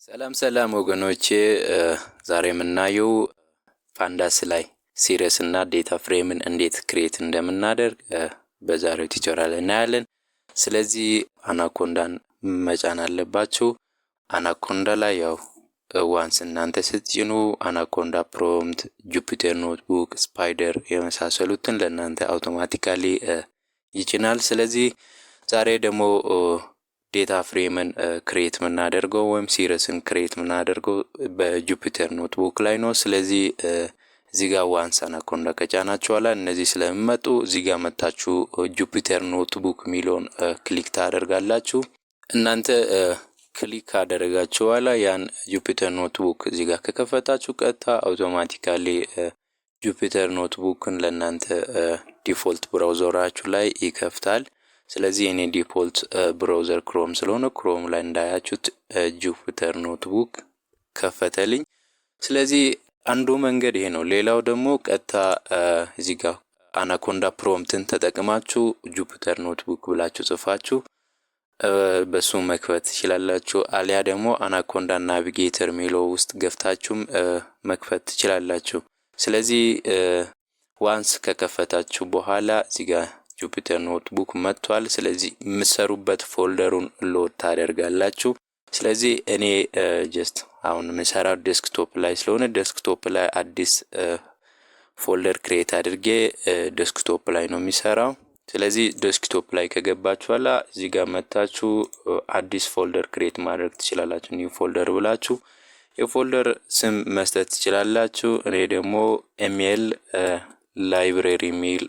ሰላም ሰላም ወገኖቼ ዛሬ የምናየው ፓንዳስ ላይ ሲሪየስ እና ዴታ ፍሬምን እንዴት ክሬት እንደምናደርግ በዛሬው ቲዩቶሪያል እናያለን። ስለዚህ አናኮንዳን መጫን አለባችሁ። አናኮንዳ ላይ ያው ዋንስ እናንተ ስትጭኑ አናኮንዳ ፕሮምፕት፣ ጁፒተር ኖትቡክ፣ ስፓይደር የመሳሰሉትን ለእናንተ አውቶማቲካሊ ይጭናል። ስለዚህ ዛሬ ደግሞ ዴታ ፍሬምን ክሬት ምናደርገው ወይም ሲሪየስን ክሬት ምናደርገው በጁፒተር ኖትቡክ ላይ ነው። ስለዚህ እዚህ ጋር ዋንስ አናኮንዳ ከጫናችሁ በኋላ እነዚህ ስለሚመጡ እዚህ ጋር መጣችሁ ጁፒተር ኖትቡክ ሚሊዮን ክሊክ ታደርጋላችሁ። እናንተ ክሊክ ካደረጋችሁ በኋላ ያን ጁፒተር ኖትቡክ እዚህ ጋር ከከፈታችሁ ቀጥታ አውቶማቲካሊ ጁፒተር ኖትቡክን ለእናንተ ዲፎልት ብራውዘራችሁ ላይ ይከፍታል። ስለዚህ እኔ ዲፎልት ብራውዘር ክሮም ስለሆነ ክሮም ላይ እንዳያችሁት ጁፒተር ኖትቡክ ከፈተልኝ። ስለዚህ አንዱ መንገድ ይሄ ነው። ሌላው ደግሞ ቀጥታ እዚህ ጋር አናኮንዳ ፕሮምፕትን ተጠቅማችሁ ጁፒተር ኖትቡክ ብላችሁ ጽፋችሁ በሱ መክፈት ትችላላችሁ። አሊያ ደግሞ አናኮንዳ ናቪጌተር ሚለው ውስጥ ገብታችሁም መክፈት ትችላላችሁ። ስለዚህ ዋንስ ከከፈታችሁ በኋላ እዚህ ጋር ጁፒተር ኖትቡክ መጥቷል። ስለዚህ የምትሰሩበት ፎልደሩን ሎድ ታደርጋላችሁ። ስለዚህ እኔ ጀስት አሁን የምሰራው ዴስክቶፕ ላይ ስለሆነ ዴስክቶፕ ላይ አዲስ ፎልደር ክሬት አድርጌ ዴስክቶፕ ላይ ነው የሚሰራው። ስለዚህ ዴስክቶፕ ላይ ከገባችሁ በኋላ እዚህ ጋር መጣችሁ አዲስ ፎልደር ክሬት ማድረግ ትችላላችሁ። ኒው ፎልደር ብላችሁ የፎልደር ስም መስጠት ትችላላችሁ። እኔ ደግሞ ኤምኤል ላይብረሪ ሚል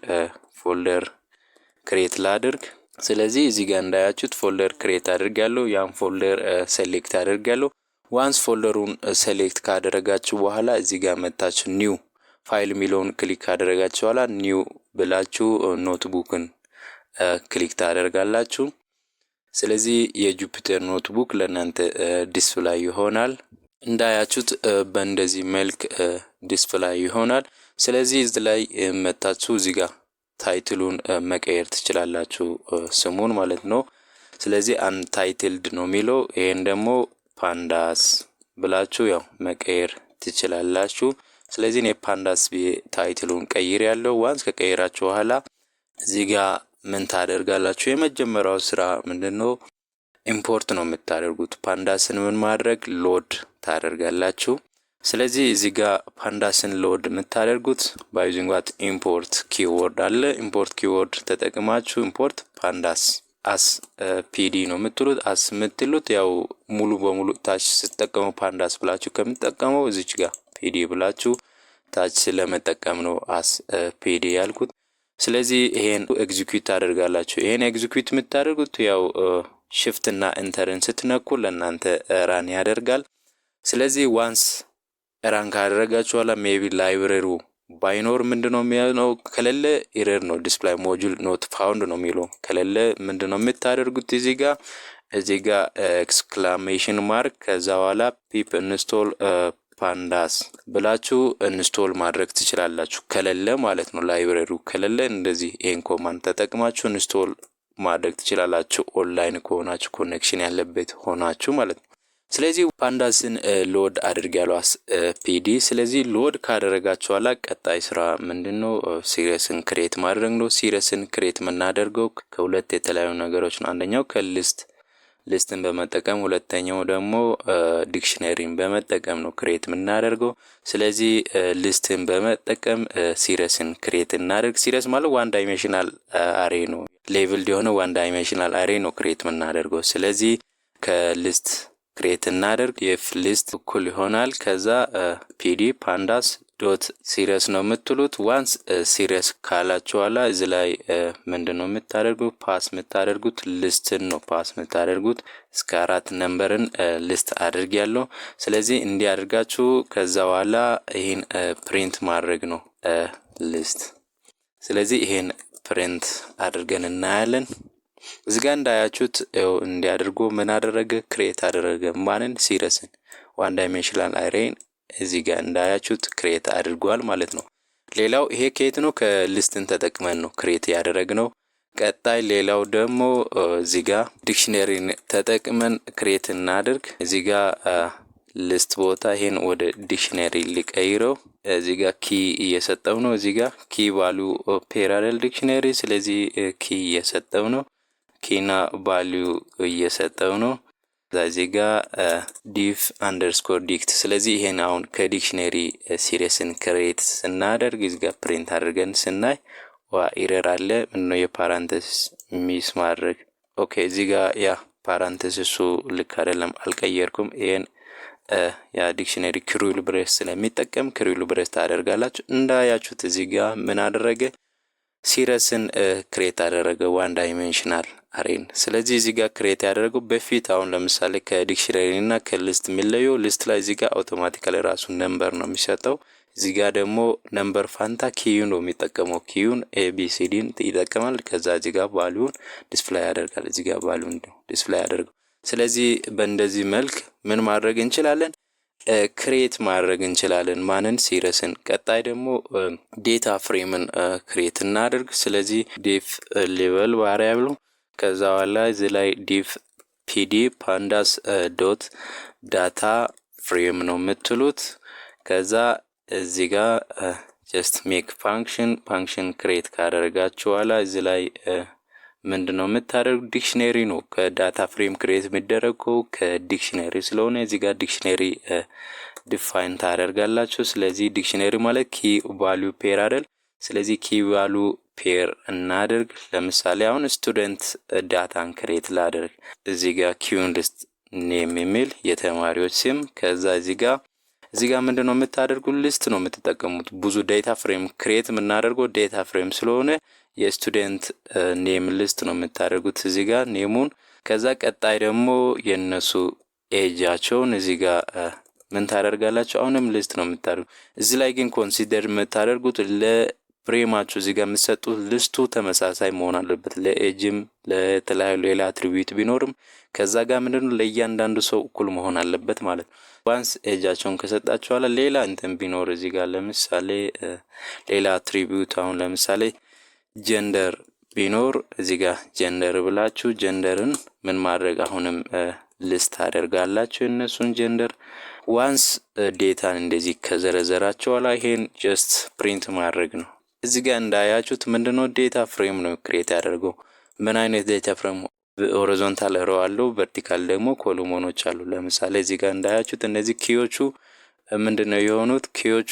ፎልደር ክሬት ላድርግ። ስለዚህ እዚህ ጋር እንዳያችሁት ፎልደር ክሬት አድርጋለሁ። ያን ፎልደር ሴሌክት አድርጋለሁ። ዋንስ ፎልደሩን ሴሌክት ካደረጋችሁ በኋላ እዚህ ጋር መጣችሁ ኒው ፋይል ሚለውን ክሊክ ካደረጋችሁ በኋላ ኒው ብላችሁ ኖትቡክን ክሊክ ታደርጋላችሁ። ስለዚህ የጁፒተር ኖትቡክ ለእናንተ ዲስፕላይ ይሆናል። እንዳያችሁት በእንደዚህ መልክ ዲስፕላይ ይሆናል። ስለዚህ እዚህ ላይ መጣችሁ እዚህ ጋር ታይትሉን መቀየር ትችላላችሁ፣ ስሙን ማለት ነው። ስለዚህ አንታይትልድ ነው የሚለው፣ ይሄን ደግሞ ፓንዳስ ብላችሁ ያው መቀየር ትችላላችሁ። ስለዚህ እኔ ፓንዳስ ታይትሉን ቀይር ያለው። ዋንስ ከቀየራችሁ በኋላ እዚህ ጋር ምን ታደርጋላችሁ? የመጀመሪያው ስራ ምንድነው? ኢምፖርት ነው የምታደርጉት። ፓንዳስን ምን ማድረግ ሎድ ታደርጋላችሁ። ስለዚህ እዚህ ጋር ፓንዳስን ሎድ የምታደርጉት ባይ ዩዚንግ ዋት ኢምፖርት ኪወርድ አለ። ኢምፖርት ኪወርድ ተጠቅማችሁ ኢምፖርት ፓንዳስ አስ ፒዲ ነው የምትሉት። አስ የምትሉት ያው ሙሉ በሙሉ ታች ስትጠቀሙ ፓንዳስ ብላችሁ ከምትጠቀመው እዚች ጋር ፒዲ ብላችሁ ታች ለመጠቀም ነው አስ ፒዲ ያልኩት። ስለዚህ ይሄን ኤግዚኪዩት ታደርጋላችሁ። ይሄን ኤግዚኪዩት የምታደርጉት ያው shift እና ኢንተርን ስትነኩ ለእናንተ ራን ያደርጋል። ስለዚህ ዋንስ ራን ካደረጋችሁ በኋላ ሜቢ ላይብረሪው ባይኖር ምንድነው የሚያነው? ከሌለ ኤረር ነው፣ ዲስፕላይ ሞጁል ኖት ፋውንድ ነው የሚለው። ከሌለ ምንድነው የምታደርጉት? እዚህ ጋር ኤክስክላሜሽን ማርክ ከዛ በኋላ ፒፕ ኢንስቶል ፓንዳስ ብላችሁ ኢንስቶል ማድረግ ትችላላችሁ። ከሌለ ማለት ነው ላይብረሪው ከሌለ እንደዚህ ይሄን ኮማንድ ተጠቅማችሁ ኢንስቶል ማድረግ ትችላላችሁ። ኦንላይን ከሆናችሁ ኮኔክሽን ያለበት ሆናችሁ ማለት ነው። ስለዚህ ፓንዳስን ሎድ አድርጋለሁ አስ ፒዲ። ስለዚህ ሎድ ካደረጋችሁ በኋላ ቀጣይ ስራ ምንድነው? ሲሪየስን ክሬት ማድረግ ነው። ሲሪየስን ክሬት የምናደርገው ከሁለት የተለያዩ ነገሮች ነው። አንደኛው ከሊስትን በመጠቀም፣ ሁለተኛው ደግሞ ዲክሽነሪን በመጠቀም ነው ክሬት የምናደርገው። ስለዚህ ሊስትን በመጠቀም ሲሪየስን ክሬት እናደርግ። ሲሪየስ ማለት ዋን ዳይሜንሽናል አሬ ነው። ሌቭል የሆነ ዋን ዳይሜንሽናል አሬ ነው ክሬት የምናደርገው። ስለዚህ ከሊስት ክሬት እናደርግ። የፍ ሊስት እኩል ይሆናል ከዛ ፒዲ ፓንዳስ ዶት ሲሪየስ ነው የምትሉት። ዋንስ ሲሪየስ ካላችሁ በኋላ እዚህ ላይ ምንድነው የምታደርጉት? ፓስ የምታደርጉት ሊስትን ነው ፓስ የምታደርጉት። እስከ 4 ነምበርን ሊስት አድርግ ያለው። ስለዚህ እንዲያደርጋችሁ ከዛ በኋላ ይሄን ፕሪንት ማድረግ ነው ሊስት። ስለዚህ ይሄን ፕሪንት አድርገን እናያለን። እዚህ ጋር እንዳያችሁት እንዲያደርጉ ምን አደረገ? ክሬት አደረገ። ማንን? ሲሪየስን ዋን ዳይሜንሽናል አሬን እዚህ ጋር እንዳያችሁት ክሬት አድርጓል ማለት ነው። ሌላው ይሄ ከየት ነው? ከሊስትን ተጠቅመን ነው ክሬት ያደረግነው። ቀጣይ ሌላው ደግሞ እዚህ ጋር ዲክሽነሪን ተጠቅመን ክሬት እናድርግ። እዚህ ጋር ሊስት ቦታ ይሄን ወደ ዲክሽነሪ ሊቀይረው። እዚህ ጋር ኪ እየሰጠው ነው። እዚህ ጋር ኪ ቫልዩ ፔር አይደል ዲክሽነሪ። ስለዚህ ኪ እየሰጠው ነው። ኪና ቫልዩ እየሰጠው ነው። እዚህ ጋር ዲፍ አንደርስኮር ዲክት። ስለዚህ ይሄን አሁን ከዲክሽነሪ ሲሪስን ክሬት ስናደርግ እዚህ ጋር ፕሪንት አድርገን ስናይ ኤረር አለ። ምንድነው የፓራንተሲስ ሚስ ማድረግ። ኦኬ እዚህ ጋር ያ ፓራንተሲሱ ልክ አይደለም፣ አልቀየርኩም። ይሄን ያ ዲክሽነሪ ክሩል ብሬስ ስለሚጠቀም ክሩል ብሬስ ታደርጋላችሁ። እንዳያችሁት እዚህ ጋር ምን አደረገ? ሲረስን ክሬት አደረገ ዋን ዳይሜንሽናል አሬን። ስለዚህ እዚህ ጋር ክሬት ያደረገው በፊት አሁን ለምሳሌ ከዲክሽነሪ እና ከሊስት የሚለየው ሊስት ላይ እዚህ ጋር አውቶማቲካሊ ራሱ ነምበር ነው የሚሰጠው። እዚህ ጋር ደግሞ ነምበር ፋንታ ኪዩን ነው የሚጠቀመው። ኪዩን ኤቢሲዲን ይጠቀማል። ከዛ እዚህ ጋር ቫልዩን ዲስፕሌይ ያደርጋል። እዚህ ጋር ቫልዩን ዲስፕሌይ ያደርጋል። ስለዚህ በእንደዚህ መልክ ምን ማድረግ እንችላለን? ክሬት ማድረግ እንችላለን። ማንን? ሲረስን። ቀጣይ ደግሞ ዴታ ፍሬምን ክሬት እናደርግ። ስለዚህ ዲፍ ሌቨል ቫሪያብል ከዛ በኋላ እዚህ ላይ ዲፍ ፒዲ ፓንዳስ ዶት ዳታ ፍሬም ነው የምትሉት። ከዛ እዚህ ጋር ጀስት ሜክ ፋንክሽን ክሬት ካደረጋችሁ በኋላ እዚህ ላይ ምንድነው የምታደርጉ? ዲክሽነሪ ነው ከዳታ ፍሬም ክሬት የሚደረገው ከዲክሽነሪ ስለሆነ እዚህ ጋር ዲክሽነሪ ዲፋይን ታደርጋላችሁ። ስለዚህ ዲክሽነሪ ማለት ኪ ቫልዩ ፔር አይደል? ስለዚህ ኪ ቫልዩ ፔር እናደርግ። ለምሳሌ አሁን ስቱደንት ዳታን ክሬት ላደርግ። እዚህ ጋር ኪዩን ሊስት ኔም የሚል የተማሪዎች ስም። ከዛ እዚህ ጋር ምንድነው የምታደርጉ? ሊስት ነው የምትጠቀሙት። ብዙ ዴታ ፍሬም ክሬት የምናደርገው ዴታ ፍሬም ስለሆነ የስቱደንት ኔም ሊስት ነው የምታደርጉት እዚህ ጋር ኔሙን። ከዛ ቀጣይ ደግሞ የነሱ ኤጃቸውን እዚህ ጋር ምን ታደርጋላችሁ? አሁንም ሊስት ነው የምታደርጉት። እዚህ ላይ ግን ኮንሲደር የምታደርጉት ለፍሬማችሁ እዚህ ጋር የምትሰጡት ሊስቱ ተመሳሳይ መሆን አለበት። ለኤጅም ለተለያዩ ሌላ አትሪቢዩት ቢኖርም ከዛ ጋር ምንድነው ለእያንዳንዱ ሰው እኩል መሆን አለበት ማለት ነው። ዋንስ ኤጃቸውን ከሰጣችሁ በኋላ ሌላ እንትን ቢኖር እዚህ ጋር ለምሳሌ ሌላ አትሪቢዩት አሁን ለምሳሌ ጀንደር ቢኖር እዚህ ጋር ጀንደር ብላችሁ ጀንደርን ምን ማድረግ አሁንም ሊስት አደርጋላችሁ እነሱን ጀንደር። ዋንስ ዴታን እንደዚህ ከዘረዘራችሁ በኋላ ይሄን ጀስት ፕሪንት ማድረግ ነው። እዚህ ጋር እንዳያችሁት ምንድነው ዴታ ፍሬም ነው ክሬት ያደርገው። ምን አይነት ዴታ ፍሬም? ሆሪዞንታል ሮ አለው፣ ቨርቲካል ደግሞ ኮሎሞኖች አሉ። ለምሳሌ እዚህ ጋር እንዳያችሁት እነዚህ ኪዮቹ ምንድነው የሆኑት? ኪዮቹ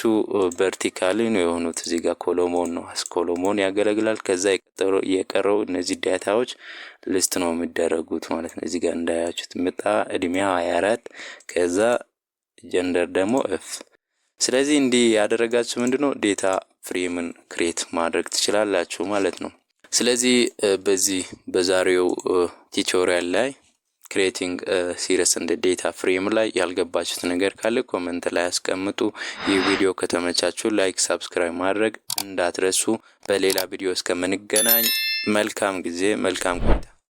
ቨርቲካሊ ነው የሆኑት። እዚህ ጋር ኮሎሞን ነው፣ ኮሎሞን ያገለግላል። ከዛ የቀረው እነዚህ ዳታዎች ሊስት ነው የሚደረጉት ማለት ነው። እዚህ ጋር እንዳያችሁት ምጣ እድሜ 24 ከዛ ጀንደር ደግሞ ኤፍ። ስለዚህ እንዲህ ያደረጋችሁ ምንድነው ዴታ ፍሬምን ክሬት ማድረግ ትችላላችሁ ማለት ነው። ስለዚህ በዚህ በዛሬው ቲዩቶሪያል ላይ ክሬቲንግ ሲሪስ እንደ ዴታ ፍሬም ላይ ያልገባችሁት ነገር ካለ ኮሜንት ላይ አስቀምጡ። ይህ ቪዲዮ ከተመቻችሁ ላይክ፣ ሰብስክራይብ ማድረግ እንዳትረሱ። በሌላ ቪዲዮ እስከምንገናኝ መልካም ጊዜ፣ መልካም ቆይታ።